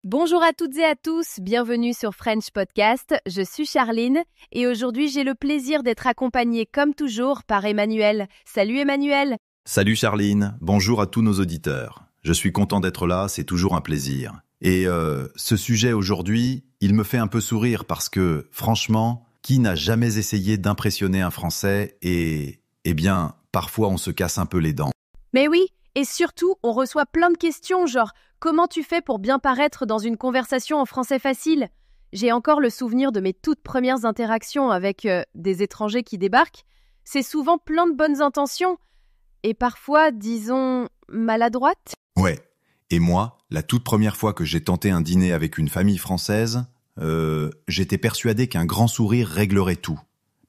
Bonjour à toutes et à tous, bienvenue sur French Podcast, je suis Charline et aujourd'hui j'ai le plaisir d'être accompagnée comme toujours par Emmanuel. Salut Emmanuel. Salut Charline, bonjour à tous nos auditeurs. Je suis content d'être là, c'est toujours un plaisir. Et ce sujet aujourd'hui, il me fait un peu sourire parce que franchement, qui n'a jamais essayé d'impressionner un Français et, eh bien, parfois on se casse un peu les dents. Mais oui, et surtout on reçoit plein de questions genre comment tu fais pour bien paraître dans une conversation en français facile ? J'ai encore le souvenir de mes toutes premières interactions avec des étrangers qui débarquent. C'est souvent plein de bonnes intentions et parfois, disons, maladroites. Ouais, et moi, la toute première fois que j'ai tenté un dîner avec une famille française, j'étais persuadé qu'un grand sourire réglerait tout.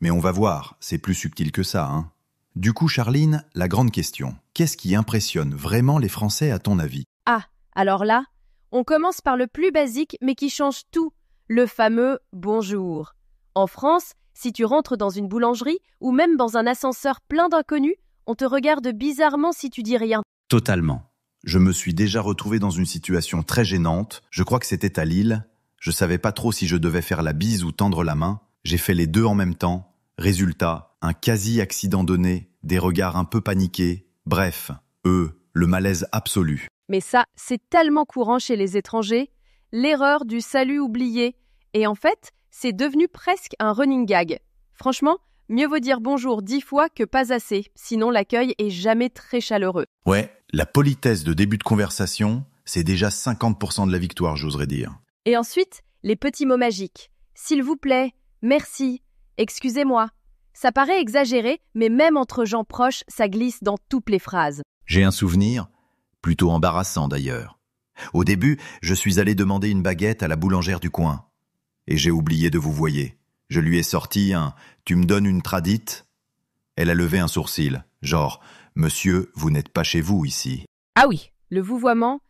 Mais on va voir, c'est plus subtil que ça, hein. Du coup, Charline, la grande question, qu'est-ce qui impressionne vraiment les Français à ton avis ? Ah, alors là, on commence par le plus basique mais qui change tout, le fameux « bonjour ». En France, si tu rentres dans une boulangerie ou même dans un ascenseur plein d'inconnus, on te regarde bizarrement si tu dis rien. Totalement. Je me suis déjà retrouvé dans une situation très gênante, je crois que c'était à Lille, je savais pas trop si je devais faire la bise ou tendre la main, j'ai fait les deux en même temps, résultat, un quasi-accident donné, des regards un peu paniqués, bref, le malaise absolu. Mais ça, c'est tellement courant chez les étrangers, l'erreur du salut oublié. Et en fait, c'est devenu presque un running gag. Franchement, mieux vaut dire bonjour 10 fois que pas assez, sinon l'accueil est jamais très chaleureux. Ouais, la politesse de début de conversation, c'est déjà 50% de la victoire, j'oserais dire. Et ensuite, les petits mots magiques. S'il vous plaît, merci, excusez-moi. Ça paraît exagéré, mais même entre gens proches, ça glisse dans toutes les phrases. J'ai un souvenir, plutôt embarrassant d'ailleurs. Au début, je suis allé demander une baguette à la boulangère du coin. Et j'ai oublié de vous voyer. Je lui ai sorti un « tu me donnes une tradite ?» Elle a levé un sourcil, genre « Monsieur, vous n'êtes pas chez vous ici. » Ah oui, le vouvoiement,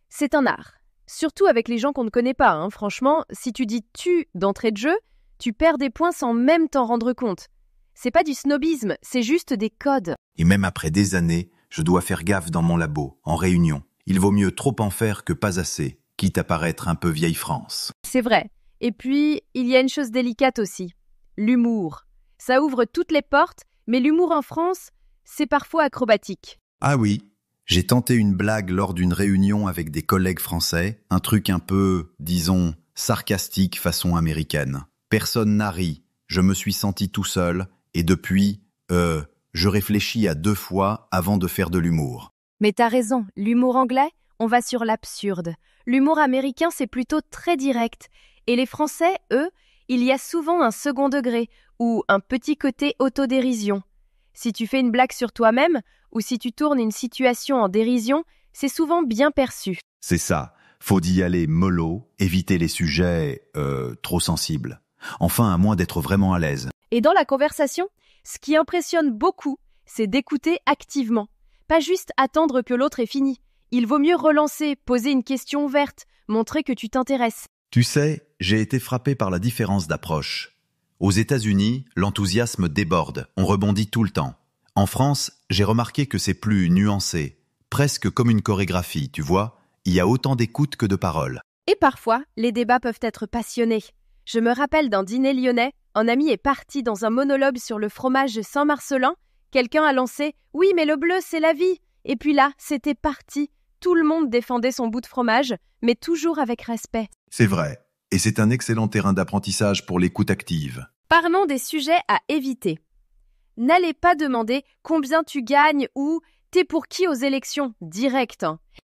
c'est un art. Surtout avec les gens qu'on ne connaît pas, hein. Franchement, si tu dis « tu » d'entrée de jeu, tu perds des points sans même t'en rendre compte. C'est pas du snobisme, c'est juste des codes. Et même après des années, je dois faire gaffe dans mon labo, en réunion. Il vaut mieux trop en faire que pas assez, quitte à paraître un peu vieille France. C'est vrai. Et puis, il y a une chose délicate aussi, l'humour. Ça ouvre toutes les portes, mais l'humour en France, c'est parfois acrobatique. Ah oui, j'ai tenté une blague lors d'une réunion avec des collègues français, un truc un peu, disons, sarcastique façon américaine. Personne n'a ri, je me suis senti tout seul, et depuis, je réfléchis à 2 fois avant de faire de l'humour. Mais t'as raison, l'humour anglais, on va sur l'absurde. L'humour américain, c'est plutôt très direct. Et les Français, eux, il y a souvent un second degré ou un petit côté autodérision. Si tu fais une blague sur toi-même ou si tu tournes une situation en dérision, c'est souvent bien perçu. C'est ça, faut d'y aller mollo, éviter les sujets trop sensibles. Enfin, à moins d'être vraiment à l'aise. Et dans la conversation, ce qui impressionne beaucoup, c'est d'écouter activement. Pas juste attendre que l'autre ait fini. Il vaut mieux relancer, poser une question ouverte, montrer que tu t'intéresses. Tu sais, j'ai été frappé par la différence d'approche. Aux États-Unis, l'enthousiasme déborde, on rebondit tout le temps. En France, j'ai remarqué que c'est plus nuancé, presque comme une chorégraphie, tu vois. Il y a autant d'écoute que de paroles. Et parfois, les débats peuvent être passionnés. Je me rappelle d'un dîner lyonnais, un ami est parti dans un monologue sur le fromage Saint-Marcellin. Quelqu'un a lancé « Oui, mais le bleu, c'est la vie !» Et puis là, c'était parti. Tout le monde défendait son bout de fromage, mais toujours avec respect. C'est vrai, et c'est un excellent terrain d'apprentissage pour l'écoute active. Parlons des sujets à éviter. N'allez pas demander combien tu gagnes ou t'es pour qui aux élections, direct.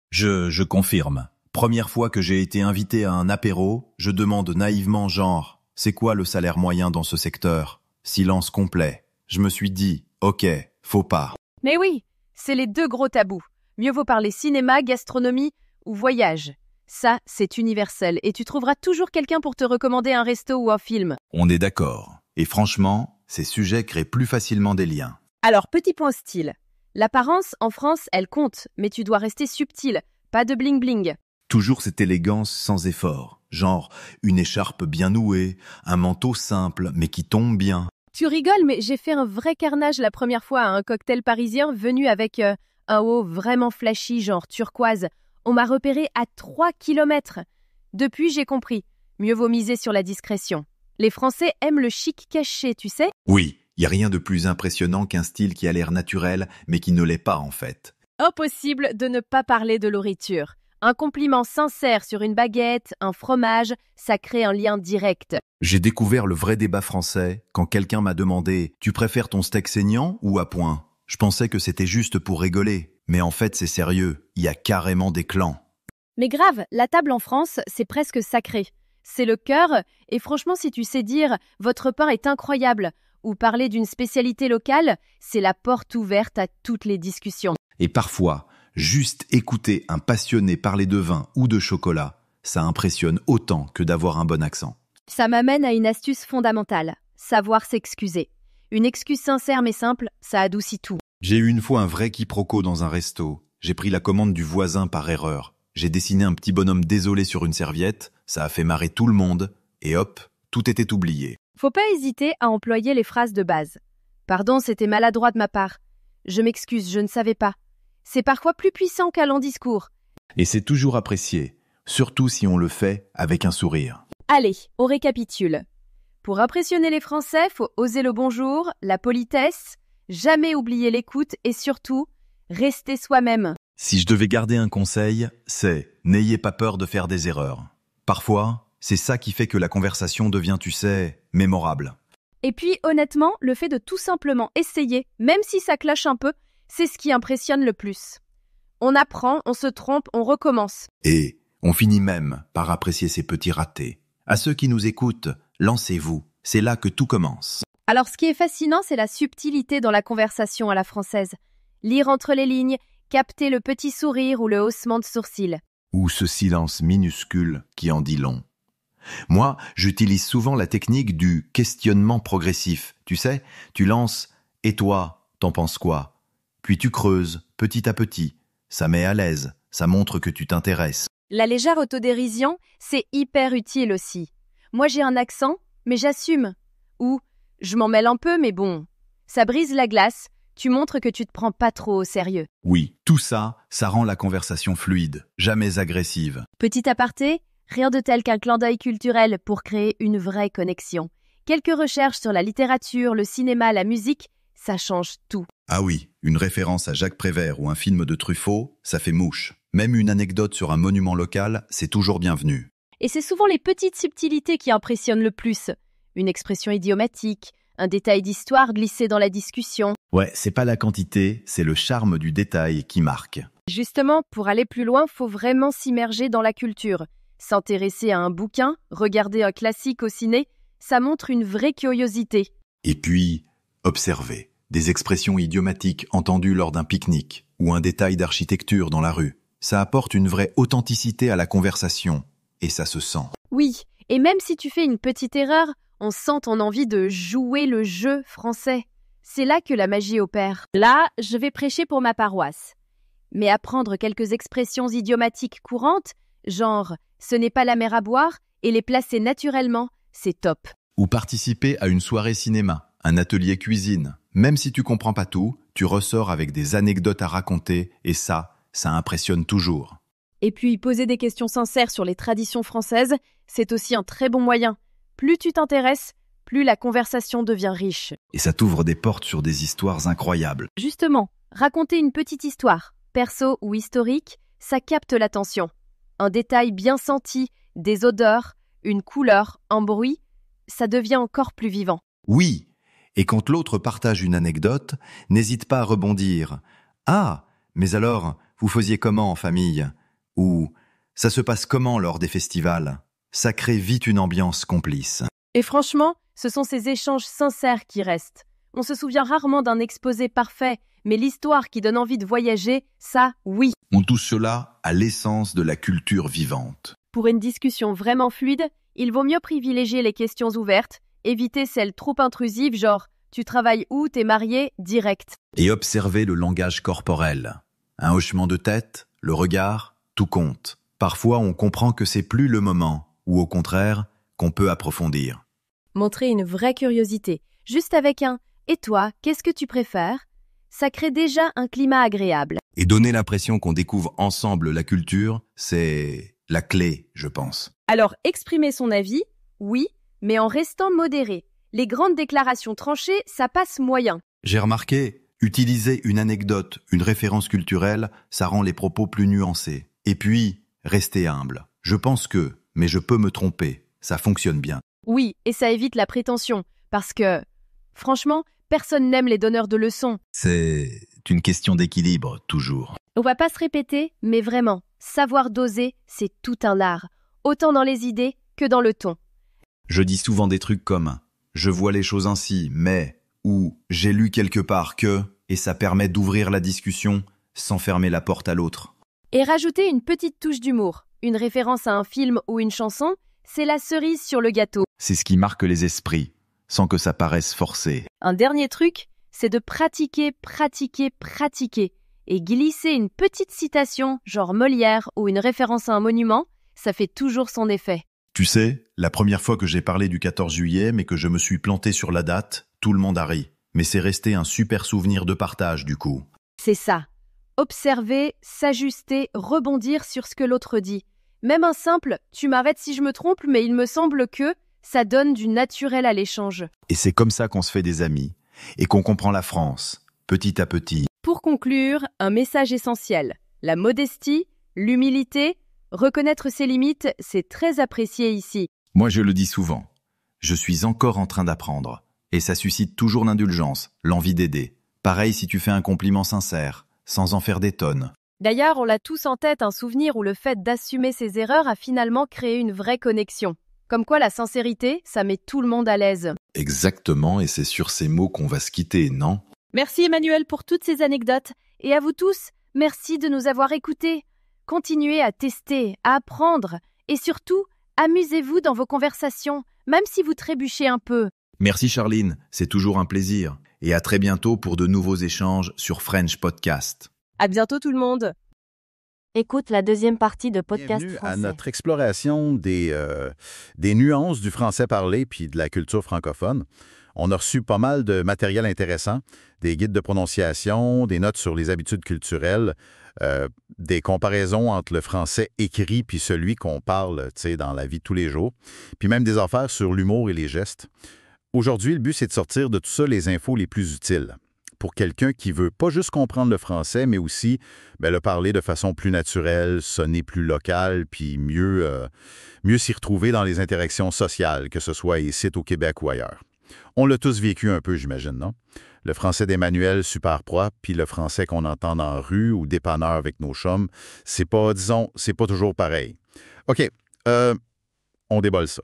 Je confirme. Première fois que j'ai été invité à un apéro, je demande naïvement genre « C'est quoi le salaire moyen dans ce secteur ?» Silence complet. Je me suis dit « Ok, faut pas. » Mais oui, c'est les 2 gros tabous. Mieux vaut parler cinéma, gastronomie ou voyage. Ça, c'est universel et tu trouveras toujours quelqu'un pour te recommander un resto ou un film. On est d'accord. Et franchement, ces sujets créent plus facilement des liens. Alors, petit point style. L'apparence, en France, elle compte, mais tu dois rester subtil, pas de bling-bling. Toujours cette élégance sans effort. Genre, une écharpe bien nouée, un manteau simple, mais qui tombe bien. Tu rigoles, mais j'ai fait un vrai carnage la première fois à un cocktail parisien venu avec un haut vraiment flashy, genre turquoise. On m'a repéré à 3 kilomètres. Depuis, j'ai compris. Mieux vaut miser sur la discrétion. Les Français aiment le chic caché, tu sais? Oui, y a rien de plus impressionnant qu'un style qui a l'air naturel, mais qui ne l'est pas en fait. Impossible de ne pas parler de nourriture. Un compliment sincère sur une baguette, un fromage, ça crée un lien direct. J'ai découvert le vrai débat français quand quelqu'un m'a demandé « Tu préfères ton steak saignant ou à point ?» Je pensais que c'était juste pour rigoler, mais en fait c'est sérieux, il y a carrément des clans. Mais grave, la table en France, c'est presque sacré. C'est le cœur, et franchement, si tu sais dire « Votre pain est incroyable » ou parler d'une spécialité locale, c'est la porte ouverte à toutes les discussions. Et parfois, juste écouter un passionné parler de vin ou de chocolat, ça impressionne autant que d'avoir un bon accent. Ça m'amène à une astuce fondamentale, savoir s'excuser. Une excuse sincère mais simple, ça adoucit tout. J'ai eu une fois un vrai quiproquo dans un resto. J'ai pris la commande du voisin par erreur. J'ai dessiné un petit bonhomme désolé sur une serviette, ça a fait marrer tout le monde, et hop, tout était oublié. Faut pas hésiter à employer les phrases de base. Pardon, c'était maladroit de ma part. Je m'excuse, je ne savais pas. C'est parfois plus puissant qu'un long discours. Et c'est toujours apprécié, surtout si on le fait avec un sourire. Allez, on récapitule. Pour impressionner les Français, faut oser le bonjour, la politesse, jamais oublier l'écoute et surtout, rester soi-même. Si je devais garder un conseil, c'est « N'ayez pas peur de faire des erreurs ». Parfois, c'est ça qui fait que la conversation devient, tu sais, mémorable. Et puis, honnêtement, le fait de tout simplement essayer, même si ça cloche un peu, c'est ce qui impressionne le plus. On apprend, on se trompe, on recommence. Et on finit même par apprécier ces petits ratés. À ceux qui nous écoutent, lancez-vous. C'est là que tout commence. Alors, ce qui est fascinant, c'est la subtilité dans la conversation à la française. Lire entre les lignes, capter le petit sourire ou le haussement de sourcils. Ou ce silence minuscule qui en dit long. Moi, j'utilise souvent la technique du questionnement progressif. Tu sais, tu lances « Et toi, t'en penses quoi ?» Puis tu creuses, petit à petit. Ça met à l'aise, ça montre que tu t'intéresses. La légère autodérision, c'est hyper utile aussi. Moi, j'ai un accent, mais j'assume. Ou « Je m'en mêle un peu, mais bon. » Ça brise la glace, tu montres que tu te prends pas trop au sérieux. Oui, tout ça, ça rend la conversation fluide, jamais agressive. Petit aparté, rien de tel qu'un clin d'œil culturel pour créer une vraie connexion. Quelques recherches sur la littérature, le cinéma, la musique, ça change tout. Ah oui, une référence à Jacques Prévert ou un film de Truffaut, ça fait mouche. Même une anecdote sur un monument local, c'est toujours bienvenu. Et c'est souvent les petites subtilités qui impressionnent le plus. Une expression idiomatique, un détail d'histoire glissé dans la discussion. Ouais, c'est pas la quantité, c'est le charme du détail qui marque. Justement, pour aller plus loin, faut vraiment s'immerger dans la culture. S'intéresser à un bouquin, regarder un classique au ciné, ça montre une vraie curiosité. Et puis, observer. Des expressions idiomatiques entendues lors d'un pique-nique ou un détail d'architecture dans la rue. Ça apporte une vraie authenticité à la conversation. Et ça se sent. Oui, et même si tu fais une petite erreur, on sent ton envie de jouer le jeu français. C'est là que la magie opère. Là, je vais prêcher pour ma paroisse. Mais apprendre quelques expressions idiomatiques courantes, genre « ce n'est pas la mer à boire » et les placer naturellement, c'est top. Ou participer à une soirée cinéma, un atelier cuisine. Même si tu comprends pas tout, tu ressors avec des anecdotes à raconter et ça impressionne toujours. Et puis, poser des questions sincères sur les traditions françaises, c'est aussi un très bon moyen. Plus tu t'intéresses, plus la conversation devient riche. Et ça t'ouvre des portes sur des histoires incroyables. Justement, raconter une petite histoire, perso ou historique, ça capte l'attention. Un détail bien senti, des odeurs, une couleur, un bruit, ça devient encore plus vivant. Oui, et quand l'autre partage une anecdote, n'hésite pas à rebondir. « Ah, mais alors, vous faisiez comment en famille ?» Ou « Ça se passe comment lors des festivals ?» Ça crée vite une ambiance complice. Et franchement, ce sont ces échanges sincères qui restent. On se souvient rarement d'un exposé parfait, mais l'histoire qui donne envie de voyager, ça, oui. On touche cela à l'essence de la culture vivante. Pour une discussion vraiment fluide, il vaut mieux privilégier les questions ouvertes, éviter celles trop intrusives, genre « tu travailles où, t'es marié ?» direct. Et observer le langage corporel. Un hochement de tête, le regard, tout compte. Parfois, on comprend que c'est plus le moment, ou au contraire, qu'on peut approfondir. Montrer une vraie curiosité, juste avec un « et toi, qu'est-ce que tu préfères ?» ça crée déjà un climat agréable. Et donner l'impression qu'on découvre ensemble la culture, c'est la clé, je pense. Alors, exprimer son avis, oui, mais en restant modéré. Les grandes déclarations tranchées, ça passe moyen. J'ai remarqué, utiliser une anecdote, une référence culturelle, ça rend les propos plus nuancés. Et puis, rester humble. Je pense que, mais je peux me tromper, ça fonctionne bien. Oui, et ça évite la prétention, parce que, franchement, personne n'aime les donneurs de leçons. C'est une question d'équilibre, toujours. On va pas se répéter, mais vraiment, savoir doser, c'est tout un art, autant dans les idées que dans le ton. Je dis souvent des trucs comme « je vois les choses ainsi, mais » ou « j'ai lu quelque part que » et ça permet d'ouvrir la discussion sans fermer la porte à l'autre. Et rajouter une petite touche d'humour, une référence à un film ou une chanson, c'est la cerise sur le gâteau. C'est ce qui marque les esprits, sans que ça paraisse forcé. Un dernier truc, c'est de pratiquer et glisser une petite citation, genre Molière ou une référence à un monument, ça fait toujours son effet. Tu sais, la première fois que j'ai parlé du 14 juillet, mais que je me suis planté sur la date, tout le monde a ri. Mais c'est resté un super souvenir de partage, du coup. C'est ça. Observer, s'ajuster, rebondir sur ce que l'autre dit. Même un simple « tu m'arrêtes si je me trompe, mais il me semble que » ça donne du naturel à l'échange. Et c'est comme ça qu'on se fait des amis, et qu'on comprend la France, petit à petit. Pour conclure, un message essentiel. La modestie, l'humilité, reconnaître ses limites, c'est très apprécié ici. Moi, je le dis souvent. Je suis encore en train d'apprendre. Et ça suscite toujours l'indulgence, l'envie d'aider. Pareil si tu fais un compliment sincère, sans en faire des tonnes. D'ailleurs, on l'a tous en tête un souvenir où le fait d'assumer ses erreurs a finalement créé une vraie connexion. Comme quoi la sincérité, ça met tout le monde à l'aise. Exactement, et c'est sur ces mots qu'on va se quitter, non ? Merci Emmanuel pour toutes ces anecdotes. Et à vous tous, merci de nous avoir écoutés. Continuez à tester, à apprendre. Et surtout, amusez-vous dans vos conversations, même si vous trébuchez un peu. Merci Charline, c'est toujours un plaisir. Et à très bientôt pour de nouveaux échanges sur French Podcast. À bientôt tout le monde. Écoute la deuxième partie de Podcast Bienvenue français. à notre exploration des nuances du français parlé puis de la culture francophone. On a reçu pas mal de matériel intéressant, des guides de prononciation, des notes sur les habitudes culturelles, des comparaisons entre le français écrit puis celui qu'on parle dans la vie de tous les jours, puis même des affaires sur l'humour et les gestes. Aujourd'hui, le but, c'est de sortir de tout ça les infos les plus utiles pour quelqu'un qui veut pas juste comprendre le français, mais aussi le parler de façon plus naturelle, sonner plus local, puis mieux s'y retrouver dans les interactions sociales, que ce soit ici au Québec ou ailleurs. On l'a tous vécu un peu, j'imagine, non? Le français d'Emmanuel, super propre, puis le français qu'on entend dans la rue ou dépanneur avec nos chums, c'est pas toujours pareil. OK, on déballe ça.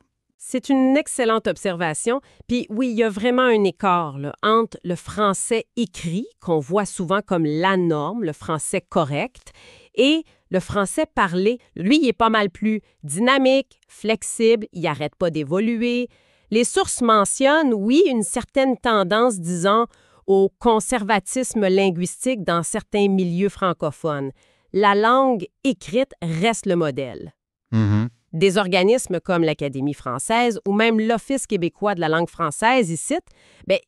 C'est une excellente observation. Puis oui, il y a vraiment un écart là, entre le français écrit, qu'on voit souvent comme la norme, le français correct, et le français parlé. Lui, il est pas mal plus dynamique, flexible, il n'arrête pas d'évoluer. Les sources mentionnent, oui, une certaine tendance, disons, au conservatisme linguistique dans certains milieux francophones. La langue écrite reste le modèle. Mm-hmm. Des organismes comme l'Académie française ou même l'Office québécois de la langue française, ici,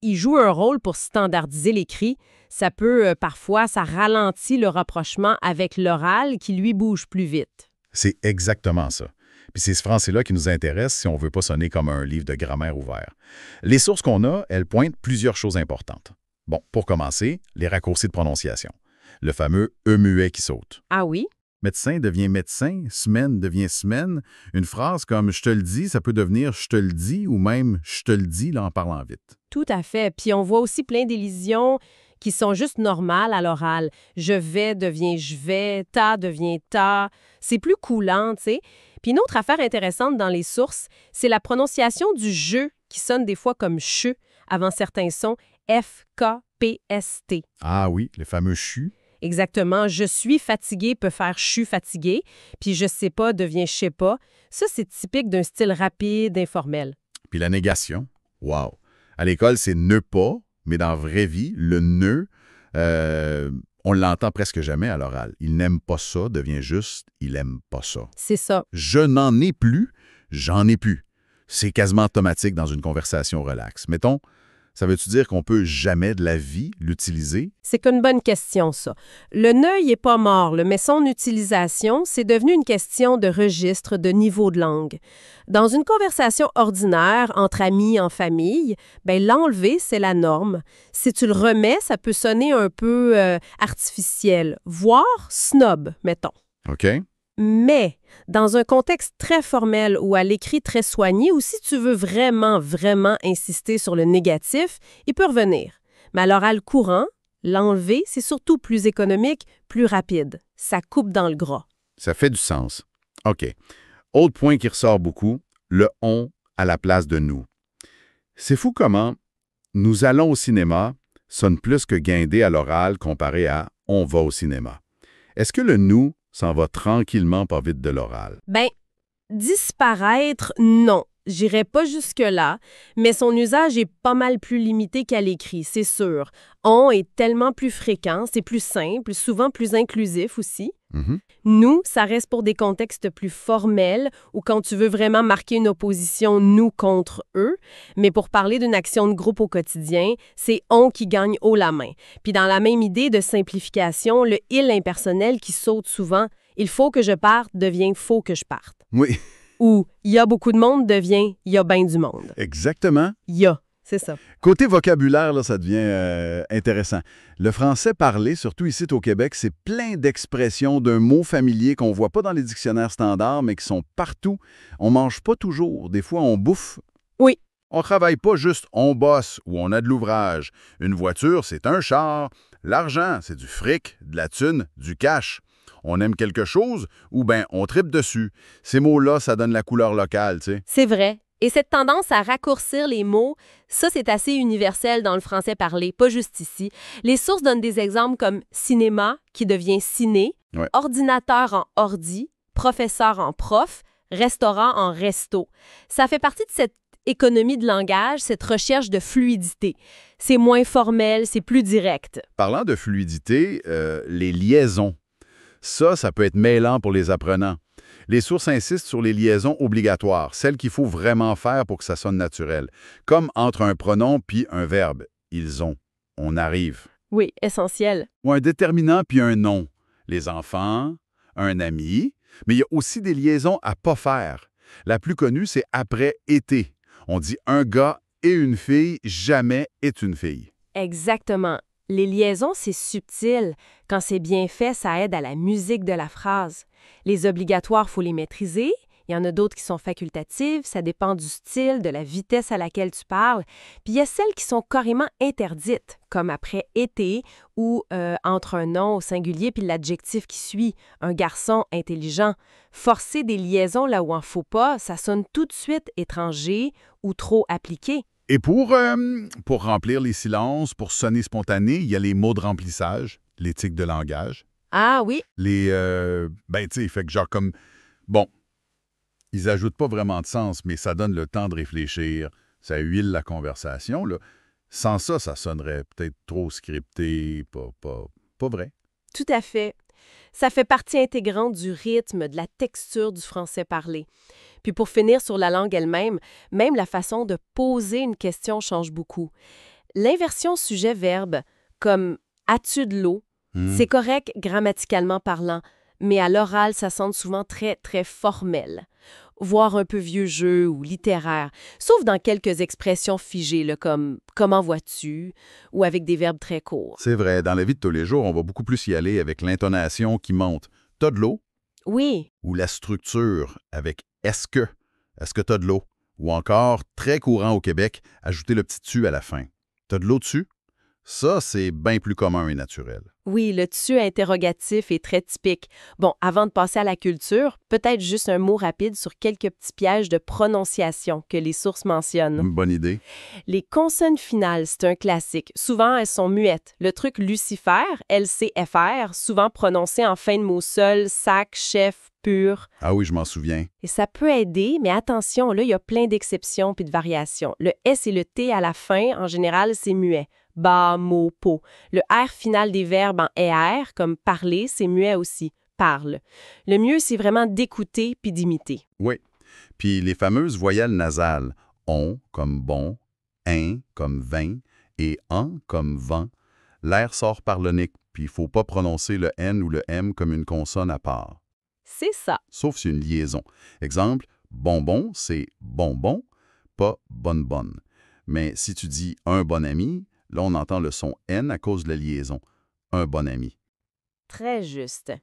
ils jouent un rôle pour standardiser l'écrit. Ça peut, parfois, ça ralentit le rapprochement avec l'oral qui, lui, bouge plus vite. C'est exactement ça. Puis c'est ce français-là qui nous intéresse si on ne veut pas sonner comme un livre de grammaire ouvert. Les sources qu'on a, elles pointent plusieurs choses importantes. Bon, pour commencer, les raccourcis de prononciation. Le fameux « e » muet qui saute. Ah oui? Médecin devient médecin, semaine devient semaine. Une phrase comme « je te le dis », ça peut devenir « je te le dis » ou même « je te le dis » là, en parlant vite. Tout à fait. Puis on voit aussi plein d'élisions qui sont juste normales à l'oral. Je vais devient je vais, ta devient ta. C'est plus coulant, tu sais. Puis une autre affaire intéressante dans les sources, c'est la prononciation du je qui sonne des fois comme che avant certains sons F, K, P, S, T. Ah oui, le fameux chu. Exactement. Je suis fatigué peut faire je suis fatigué, puis je sais pas devient je sais pas. Ça, c'est typique d'un style rapide, informel. Puis la négation. Wow. À l'école, c'est ne pas, mais dans la vraie vie, le ne, on l'entend presque jamais à l'oral. Il n'aime pas ça devient juste il aime pas ça. C'est ça. Je n'en ai plus, j'en ai plus. C'est quasiment automatique dans une conversation relaxe. Mettons, Ça veut-tu dire qu'on peut jamais de la vie l'utiliser? C'est qu'une bonne question, ça. Le neuil n'est pas mort, mais son utilisation, c'est devenu une question de registre, de niveau de langue. Dans une conversation ordinaire, entre amis, en famille, l'enlever, c'est la norme. Si tu le remets, ça peut sonner un peu artificiel, voire snob, mettons. OK. Mais, dans un contexte très formel ou à l'écrit très soigné, ou si tu veux vraiment, vraiment insister sur le négatif, il peut revenir. Mais à l'oral courant, l'enlever, c'est surtout plus économique, plus rapide. Ça coupe dans le gras. Ça fait du sens. OK. Autre point qui ressort beaucoup, le « on » à la place de « nous ». C'est fou comment « nous allons au cinéma » sonne plus que guindé à l'oral comparé à « on va au cinéma ». Est-ce que le « nous » s'en va tranquillement pas vite de l'oral? Disparaître, non. J'irai pas jusque-là, mais son usage est pas mal plus limité qu'à l'écrit, c'est sûr. On est tellement plus fréquent, c'est plus simple, souvent plus inclusif aussi. Nous, ça reste pour des contextes plus formels ou quand tu veux vraiment marquer une opposition nous contre eux. Mais pour parler d'une action de groupe au quotidien, c'est on qui gagne haut la main. Puis dans la même idée de simplification, le il impersonnel qui saute souvent, il faut que je parte devient faut que je parte. Oui. Ou il y a beaucoup de monde devient il y a bien du monde. Exactement. Il y a. C'est ça. Côté vocabulaire, là, ça devient intéressant. Le français parlé, surtout ici au Québec, c'est plein d'expressions, de mots familiers qu'on ne voit pas dans les dictionnaires standards, mais qui sont partout. On mange pas toujours. Des fois, on bouffe. Oui. On travaille pas juste on bosse ou on a de l'ouvrage. Une voiture, c'est un char. L'argent, c'est du fric, de la thune, du cash. On aime quelque chose ou on tripe dessus. Ces mots-là, ça donne la couleur locale, tu sais. C'est vrai. Et cette tendance à raccourcir les mots, ça, c'est assez universel dans le français parlé, pas juste ici. Les sources donnent des exemples comme cinéma, qui devient ciné, ordinateur en ordi, professeur en prof, restaurant en resto. Ça fait partie de cette économie de langage, cette recherche de fluidité. C'est moins formel, c'est plus direct. Parlant de fluidité, les liaisons. Ça peut être mêlant pour les apprenants. Les sources insistent sur les liaisons obligatoires, celles qu'il faut vraiment faire pour que ça sonne naturel, comme entre un pronom puis un verbe. Ils ont. On arrive. Oui, essentiel. Ou un déterminant puis un nom. Les enfants, un ami. Mais il y a aussi des liaisons à pas faire. La plus connue, c'est après été. On dit un gars et une fille, jamais est une fille. Exactement. Les liaisons, c'est subtil. Quand c'est bien fait, ça aide à la musique de la phrase. Les obligatoires, il faut les maîtriser. Il y en a d'autres qui sont facultatives. Ça dépend du style, de la vitesse à laquelle tu parles. Puis il y a celles qui sont carrément interdites, comme après été ou entre un nom au singulier puis l'adjectif qui suit. Un garçon intelligent. Forcer des liaisons là où il n'en faut pas, ça sonne tout de suite étranger ou trop appliqué. Et pour remplir les silences, pour sonner spontané, il y a les mots de remplissage, l'éthique de langage. Ah oui. Les, tu sais, fait que genre comme, bon, ils ajoutent pas vraiment de sens, mais ça donne le temps de réfléchir, ça huile la conversation, là. Sans ça, ça sonnerait peut-être trop scripté, pas vrai. Tout à fait. Ça fait partie intégrante du rythme, de la texture du français parlé. Puis pour finir sur la langue elle-même, même la façon de poser une question change beaucoup. L'inversion sujet-verbe, comme « as-tu de l'eau », c'est correct grammaticalement parlant, mais à l'oral, ça sonne souvent très, très formel, voire un peu vieux jeu ou littéraire, sauf dans quelques expressions figées, là, comme « comment vas-tu » ou avec des verbes très courts. C'est vrai, dans la vie de tous les jours, on va beaucoup plus y aller avec l'intonation qui monte. « T'as de l'eau » Oui. Ou la structure avec « est-ce que t'as de l'eau » Ou encore, très courant au Québec, ajouter le petit « tu » à la fin. « T'as de l'eau dessus » Ça, c'est bien plus commun et naturel. Oui, le tu interrogatif est très typique. Bon, avant de passer à la culture, peut-être juste un mot rapide sur quelques petits pièges de prononciation que les sources mentionnent. Bonne idée. Les consonnes finales, c'est un classique. Souvent, elles sont muettes. Le truc Lucifer, LCFR, souvent prononcé en fin de mot seul, sac, chef, pur. Ah oui, je m'en souviens. Et ça peut aider, mais attention, là, il y a plein d'exceptions puis de variations. Le S et le T à la fin, en général, c'est muet. Bas, mot, po. Le R final des verbes en ER, comme parler, c'est muet aussi. Parle. Le mieux, c'est vraiment d'écouter puis d'imiter. Oui. Puis les fameuses voyelles nasales. On comme bon, un comme vin, et en comme vent, l'air sort par le nez, puis il faut pas prononcer le N ou le M comme une consonne à part. C'est ça. Sauf si une liaison. Exemple, bonbon, c'est bonbon, pas bonne. Mais si tu dis un bon ami, là on entend le son N à cause de la liaison. Un bon ami. Très juste.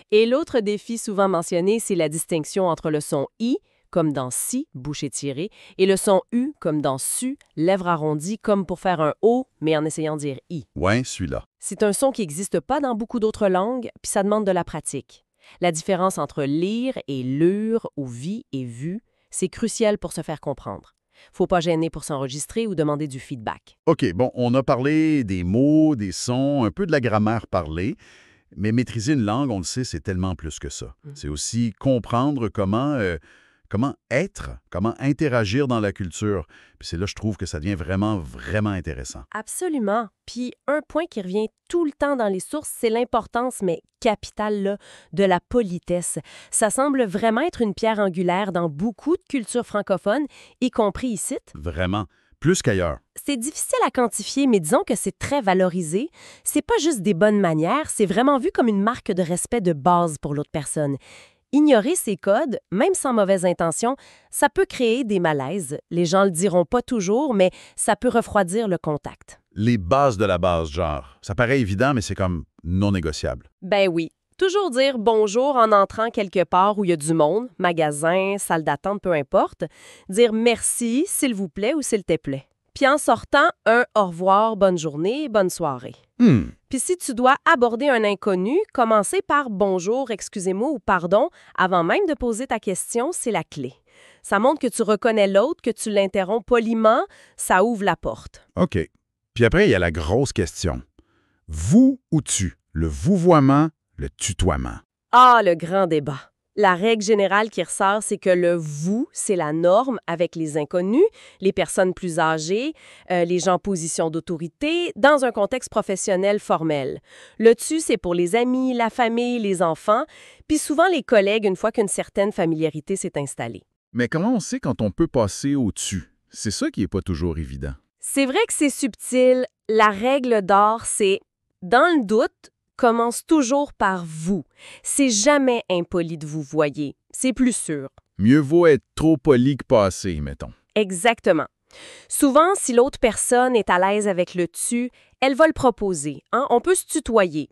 Et l'autre défi souvent mentionné, c'est la distinction entre le son I, comme dans si, bouche étirée, et le son U, comme dans su, lèvres arrondies, comme pour faire un O, mais en essayant de dire I. Ouais, celui-là. C'est un son qui n'existe pas dans beaucoup d'autres langues, puis ça demande de la pratique. La différence entre lire et lure ou vie et vue, c'est crucial pour se faire comprendre. Faut pas gêner pour s'enregistrer ou demander du feedback. OK, bon, on a parlé des mots, des sons, un peu de la grammaire parlée, mais maîtriser une langue, on le sait, c'est tellement plus que ça. C'est aussi comprendre comment être, comment interagir dans la culture. Puis c'est là, je trouve que ça devient vraiment intéressant. Absolument. Puis un point qui revient tout le temps dans les sources, c'est l'importance, mais capitale, là, de la politesse. Ça semble vraiment être une pierre angulaire dans beaucoup de cultures francophones, y compris ici. Vraiment. Plus qu'ailleurs. C'est difficile à quantifier, mais disons que c'est très valorisé. C'est pas juste des bonnes manières, c'est vraiment vu comme une marque de respect de base pour l'autre personne. Ignorer ces codes, même sans mauvaise intention, ça peut créer des malaises. Les gens le diront pas toujours, mais ça peut refroidir le contact. Les bases de la base, genre. Ça paraît évident, mais c'est comme non négociable. Ben oui. Toujours dire bonjour en entrant quelque part où il y a du monde, magasin, salle d'attente, peu importe. Dire merci, s'il vous plaît ou s'il te plaît. Puis en sortant, un au revoir, bonne journée, bonne soirée. Puis si tu dois aborder un inconnu, commencer par bonjour, excusez-moi ou pardon, avant même de poser ta question, c'est la clé. Ça montre que tu reconnais l'autre, que tu l'interromps poliment, ça ouvre la porte. OK. Puis après, il y a la grosse question. Vous ou tu? Le vouvoiement, le tutoiement. Ah, le grand débat. La règle générale qui ressort, c'est que le « vous », c'est la norme avec les inconnus, les personnes plus âgées, les gens en position d'autorité, dans un contexte professionnel formel. Le « tu », c'est pour les amis, la famille, les enfants, puis souvent les collègues une fois qu'une certaine familiarité s'est installée. Mais comment on sait quand on peut passer au-dessus? C'est ça qui n'est pas toujours évident. C'est vrai que c'est subtil. La règle d'or, c'est « dans le doute », commence toujours par « vous ». C'est jamais impoli de vous voyer. C'est plus sûr. Mieux vaut être trop poli que passer, mettons. Exactement. Souvent, si l'autre personne est à l'aise avec le « tu », elle va le proposer. On peut se tutoyer.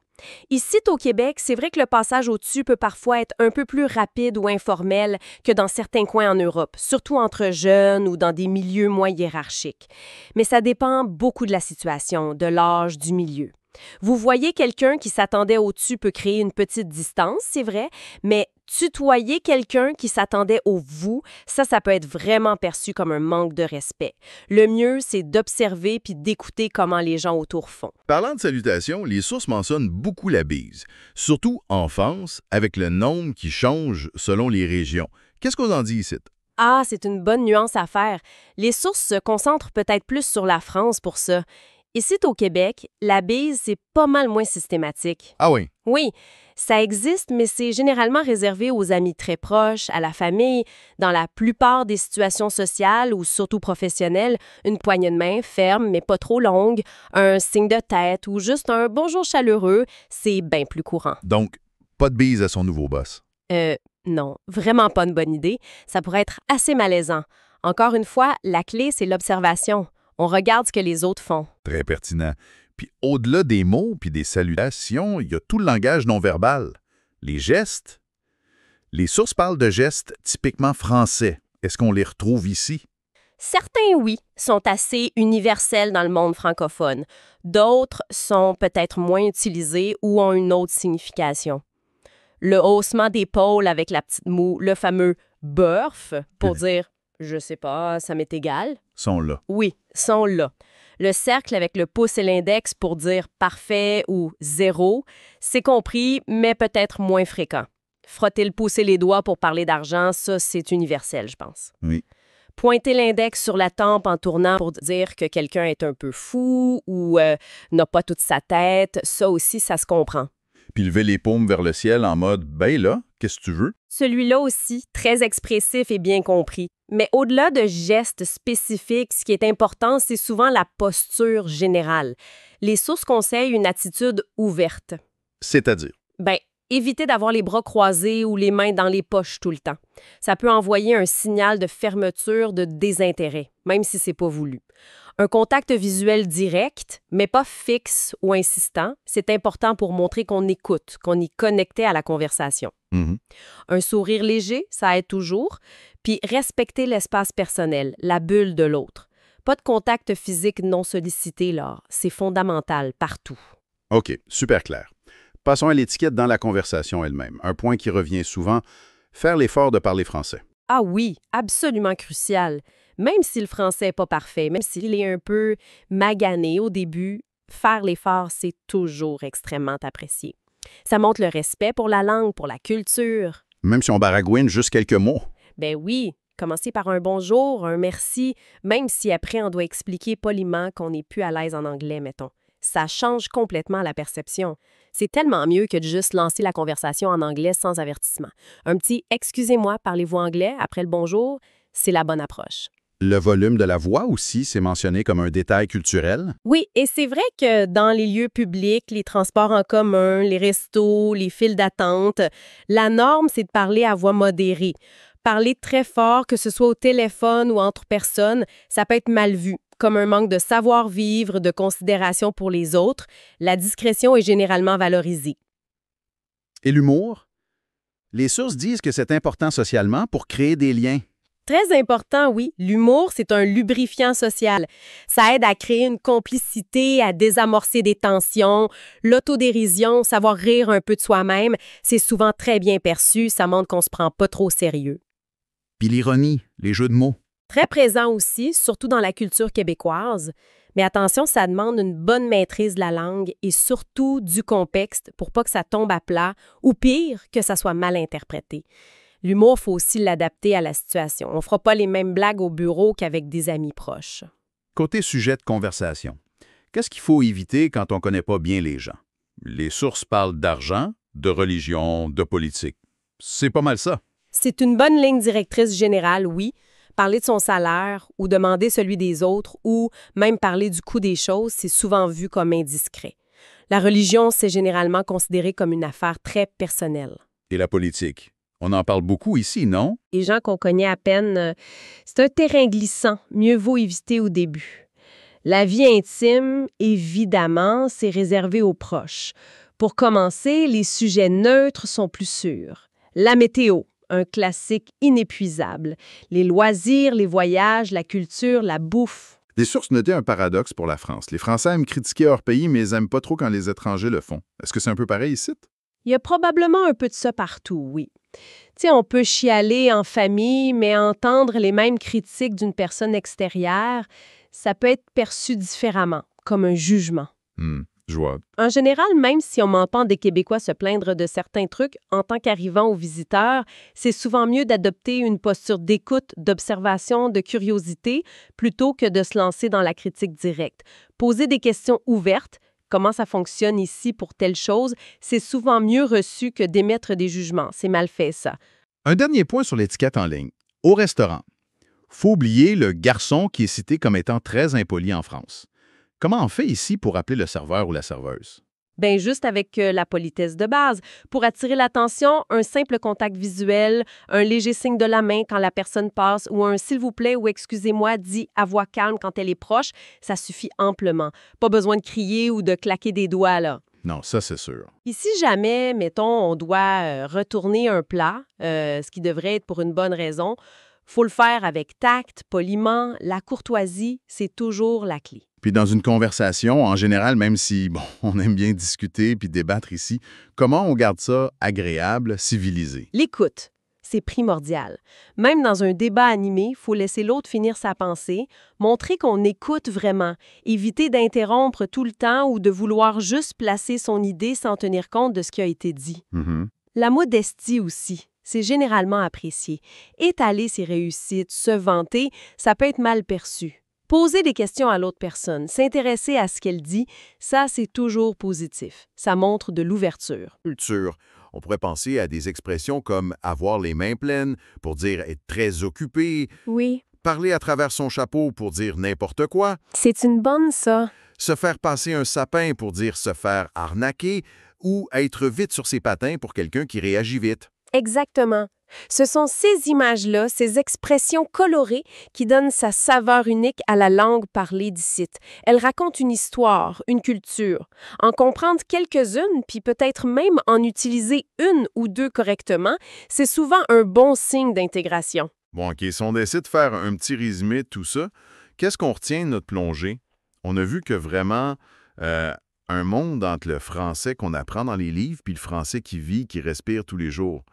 Ici, au Québec, c'est vrai que le passage au « tu » peut parfois être un peu plus rapide ou informel que dans certains coins en Europe, surtout entre jeunes ou dans des milieux moins hiérarchiques. Mais ça dépend beaucoup de la situation, de l'âge, du milieu. Vous voyez quelqu'un qui s'attendait au « tu » peut créer une petite distance, c'est vrai, mais tutoyer quelqu'un qui s'attendait au « vous », ça peut être vraiment perçu comme un manque de respect. Le mieux, c'est d'observer puis d'écouter comment les gens autour font. Parlant de salutations, les sources mentionnent beaucoup la bise, surtout en France, avec le nombre qui change selon les régions. Qu'est-ce qu'on en dit ici? Ah, c'est une bonne nuance à faire. Les sources se concentrent peut-être plus sur la France pour ça. Ici, au Québec, la bise, c'est pas mal moins systématique. Ah oui? Oui, ça existe, mais c'est généralement réservé aux amis très proches, à la famille. Dans la plupart des situations sociales ou surtout professionnelles, une poignée de main ferme, mais pas trop longue, un signe de tête ou juste un bonjour chaleureux, c'est bien plus courant. Donc, pas de bise à son nouveau boss. Non, vraiment pas une bonne idée. Ça pourrait être assez malaisant. Encore une fois, la clé, c'est l'observation. On regarde ce que les autres font. Très pertinent. Puis au-delà des mots puis des salutations, il y a tout le langage non-verbal. Les gestes. Les sources parlent de gestes typiquement français. Est-ce qu'on les retrouve ici? Certains, oui, sont assez universels dans le monde francophone. D'autres sont peut-être moins utilisés ou ont une autre signification. Le haussement d'épaule avec la petite moue, le fameux « burf » pour dire « je sais pas, ça m'est égal ». Sont là. Oui, sont là. Le cercle avec le pouce et l'index pour dire « parfait » ou « zéro », c'est compris, mais peut-être moins fréquent. Frotter le pouce et les doigts pour parler d'argent, ça, c'est universel, je pense. Oui. Pointer l'index sur la tempe en tournant pour dire que quelqu'un est un peu fou ou n'a pas toute sa tête, ça aussi, ça se comprend. Puis lever les paumes vers le ciel en mode « ben là, qu'est-ce que tu veux? » Celui-là aussi, très expressif et bien compris. mais au-delà de gestes spécifiques, ce qui est important, c'est souvent la posture générale. Les sources conseillent une attitude ouverte. C'est-à-dire? Ben, évitez d'avoir les bras croisés ou les mains dans les poches tout le temps. Ça peut envoyer un signal de fermeture, de désintérêt, même si c'est pas voulu. Un contact visuel direct, mais pas fixe ou insistant, c'est important pour montrer qu'on écoute, qu'on y connectait à la conversation. Mhm. Un sourire léger, ça aide toujours. Puis respecter l'espace personnel, la bulle de l'autre. Pas de contact physique non sollicité, là. C'est fondamental, partout. OK, super clair. Passons à l'étiquette dans la conversation elle-même. Un point qui revient souvent, faire l'effort de parler français. Ah oui, absolument crucial. Même si le français n'est pas parfait, même s'il est un peu magané au début, faire l'effort, c'est toujours extrêmement apprécié. Ça montre le respect pour la langue, pour la culture. Même si on baragouine juste quelques mots. Ben oui, commencer par un bonjour, un merci, même si après on doit expliquer poliment qu'on n'est plus à l'aise en anglais, mettons. Ça change complètement la perception. C'est tellement mieux que de juste lancer la conversation en anglais sans avertissement. Un petit « excusez-moi, parlez-vous anglais » après le bonjour, c'est la bonne approche. Le volume de la voix aussi, c'est mentionné comme un détail culturel. Oui, et c'est vrai que dans les lieux publics, les transports en commun, les restos, les files d'attente, la norme, c'est de parler à voix modérée. Parler très fort, que ce soit au téléphone ou entre personnes, ça peut être mal vu, comme un manque de savoir-vivre, de considération pour les autres. La discrétion est généralement valorisée. Et l'humour? Les sources disent que c'est important socialement pour créer des liens. Très important, oui. L'humour, c'est un lubrifiant social. Ça aide à créer une complicité, à désamorcer des tensions. L'autodérision, savoir rire un peu de soi-même, c'est souvent très bien perçu. Ça montre qu'on se prend pas trop au sérieux. Puis l'ironie, les jeux de mots. Très présent aussi, surtout dans la culture québécoise. Mais attention, ça demande une bonne maîtrise de la langue et surtout du contexte pour pas que ça tombe à plat ou pire, que ça soit mal interprété. L'humour, il faut aussi l'adapter à la situation. On ne fera pas les mêmes blagues au bureau qu'avec des amis proches. Côté sujet de conversation, qu'est-ce qu'il faut éviter quand on ne connaît pas bien les gens? Les sources parlent d'argent, de religion, de politique. C'est pas mal ça. C'est une bonne ligne directrice générale, oui. Parler de son salaire ou demander celui des autres ou même parler du coût des choses, c'est souvent vu comme indiscret. La religion, c'est généralement considéré comme une affaire très personnelle. Et la politique? On en parle beaucoup ici, non? Les gens qu'on connaît à peine, c'est un terrain glissant. Mieux vaut éviter au début. La vie intime, évidemment, c'est réservé aux proches. Pour commencer, les sujets neutres sont plus sûrs. La météo, un classique inépuisable. Les loisirs, les voyages, la culture, la bouffe. Les sources notaient un paradoxe pour la France. Les Français aiment critiquer leur pays, mais ils n'aiment pas trop quand les étrangers le font. Est-ce que c'est un peu pareil ici? Il y a probablement un peu de ça partout, oui. Tu sais, on peut chialer en famille, mais entendre les mêmes critiques d'une personne extérieure, ça peut être perçu différemment, comme un jugement. Je vois. En général, même si on m'entend des Québécois se plaindre de certains trucs, en tant qu'arrivant ou visiteur, c'est souvent mieux d'adopter une posture d'écoute, d'observation, de curiosité, plutôt que de se lancer dans la critique directe. Poser des questions ouvertes, comment ça fonctionne ici pour telle chose, c'est souvent mieux reçu que d'émettre des jugements. C'est mal fait, ça. Un dernier point sur l'étiquette en ligne. Au restaurant, faut oublier le garçon qui est cité comme étant très impoli en France. Comment on fait ici pour appeler le serveur ou la serveuse? Bien, juste avec la politesse de base. Pour attirer l'attention, un simple contact visuel, un léger signe de la main quand la personne passe ou un « s'il vous plaît » ou « excusez-moi » dit à voix calme quand elle est proche, ça suffit amplement. Pas besoin de crier ou de claquer des doigts, là. Non, ça c'est sûr. Puis si jamais, mettons, on doit retourner un plat, ce qui devrait être pour une bonne raison, faut le faire avec tact, poliment. La courtoisie, c'est toujours la clé. Puis dans une conversation, en général, même si on aime bien discuter puis débattre ici, comment on garde ça agréable, civilisé? L'écoute, c'est primordial. Même dans un débat animé, il faut laisser l'autre finir sa pensée, montrer qu'on écoute vraiment, éviter d'interrompre tout le temps ou de vouloir juste placer son idée sans tenir compte de ce qui a été dit. La modestie aussi. C'est généralement apprécié. Étaler ses réussites, se vanter, ça peut être mal perçu. Poser des questions à l'autre personne, s'intéresser à ce qu'elle dit, ça, c'est toujours positif. Ça montre de l'ouverture. Culture. On pourrait penser à des expressions comme « avoir les mains pleines » pour dire être très occupé, Oui, parler à travers son chapeau pour dire n'importe quoi, c'est une bonne, ça. se faire passer un sapin pour dire se faire arnaquer ou être vite sur ses patins pour quelqu'un qui réagit vite. Exactement. Ce sont ces images-là, ces expressions colorées qui donnent sa saveur unique à la langue parlée d'ici. Elles racontent une histoire, une culture. En comprendre quelques-unes, puis peut-être même en utiliser une ou deux correctement, c'est souvent un bon signe d'intégration. Bon, OK, si on décide de faire un petit résumé de tout ça, qu'est-ce qu'on retient de notre plongée? On a vu que vraiment, un monde entre le français qu'on apprend dans les livres puis le français qui vit, qui respire tous les jours,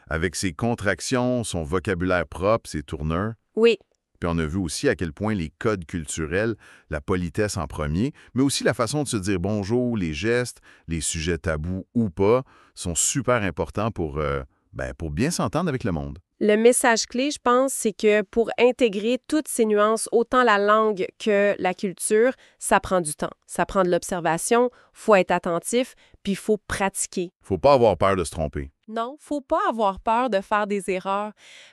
avec ses contractions, son vocabulaire propre, ses tourneurs. Oui, Puis on a vu aussi à quel point les codes culturels, la politesse en premier, mais aussi la façon de se dire bonjour, les gestes, les sujets tabous ou pas, sont super importants pour bien s'entendre avec le monde. le message clé, je pense, c'est que pour intégrer toutes ces nuances, autant la langue que la culture, ça prend du temps. Ça prend de l'observation, faut être attentif, puis il faut pratiquer. Faut pas avoir peur de se tromper. Non, faut pas avoir peur de faire des erreurs.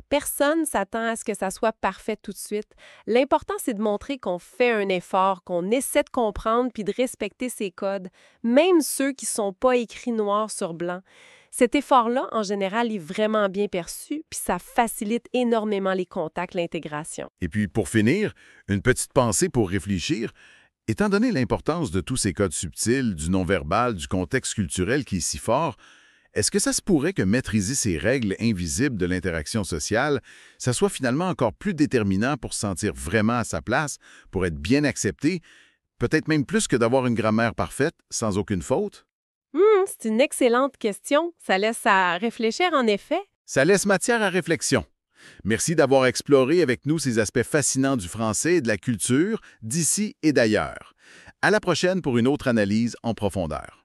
Personne s'attend à ce que ça soit parfait tout de suite. L'important, c'est de montrer qu'on fait un effort, qu'on essaie de comprendre puis de respecter ces codes, même ceux qui sont pas écrits noir sur blanc. Cet effort-là, en général, est vraiment bien perçu, puis ça facilite énormément les contacts, l'intégration. Et puis, pour finir, une petite pensée pour réfléchir. Étant donné l'importance de tous ces codes subtils, du non-verbal, du contexte culturel qui est si fort, est-ce que ça se pourrait que maîtriser ces règles invisibles de l'interaction sociale, ça soit finalement encore plus déterminant pour se sentir vraiment à sa place, pour être bien accepté, peut-être même plus que d'avoir une grammaire parfaite, sans aucune faute? C'est une excellente question. Ça laisse à réfléchir, en effet. Ça laisse matière à réflexion. Merci d'avoir exploré avec nous ces aspects fascinants du français et de la culture, d'ici et d'ailleurs. À la prochaine pour une autre analyse en profondeur.